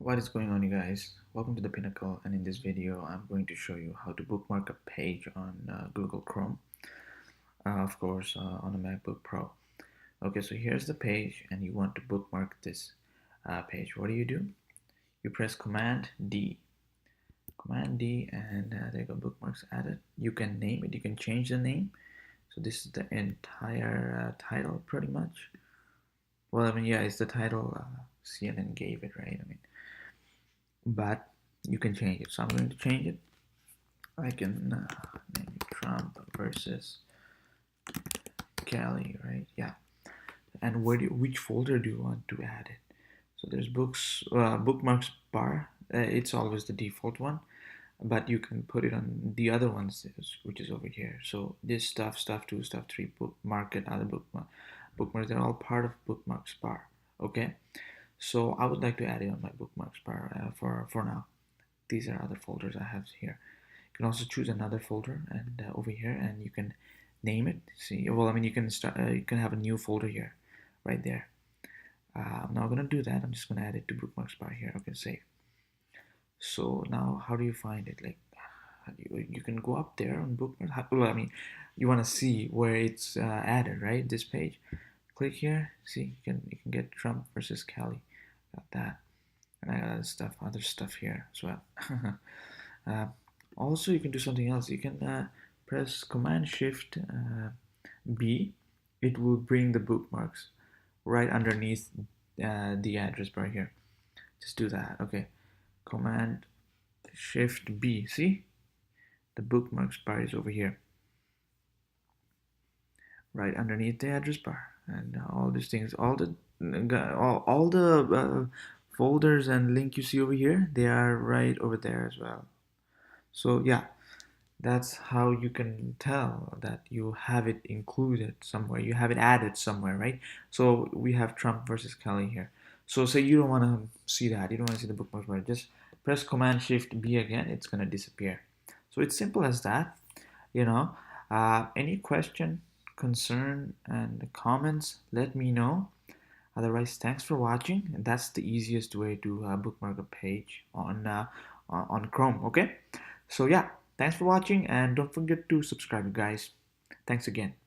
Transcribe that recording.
What is going on, you guys? Welcome to the Pinnacle, and in this video I'm going to show you how to bookmark a page on Google Chrome, of course on a MacBook Pro. Okay, so here's the page and you want to bookmark this page. What do? You press Command D, and there you go, bookmarks added. You can name it, you can change the name. So this is the entire title pretty much. Well, I mean, yeah, it's the title CNN gave it, right? I mean, but you can change it. So I'm going to change it. I can name it Trump versus Kelly, right? Yeah. And which folder do you want to add it? So there's bookmarks bar. It's always the default one, but you can put it on the other ones, which is over here. So this stuff 2, stuff 3, bookmark it, other bookmarks. They're all part of bookmarks bar. Okay. So I would like to add it on my bookmarks bar for now. These are other folders I have here. You can also choose another folder and over here, and you can name it. See, well, I mean, you can start. You can have a new folder here, right there. I'm not gonna do that. I'm just gonna add it to bookmarks bar here. Okay, save. So now, how do you find it? Like, you can go up there on bookmarks. Well, I mean, you want to see where it's added, right? This page. Click here. See, you can get Trump versus Kelly. Got that. And I got other stuff here as well. uh, Also, you can do something else. You can press Command Shift B. It will bring the bookmarks right underneath the address bar here. Just do that. Okay. Command Shift B. See? The bookmarks bar is over here, right underneath the address bar, and all these things, all the folders and link you see over here, they are right over there as well. So yeah, that's how you can tell that you have it included somewhere, you have it added somewhere, right? So we have Trump versus Kelly here. So say you don't want to see that, you don't want to see the bookmarks bar, just press Command Shift B again, it's going to disappear. So it's simple as that, you know. Any question, concern, and comments, let me know. Otherwise, thanks for watching, and that's the easiest way to bookmark a page on Chrome. Okay, so yeah, thanks for watching, and don't forget to subscribe, guys. Thanks again.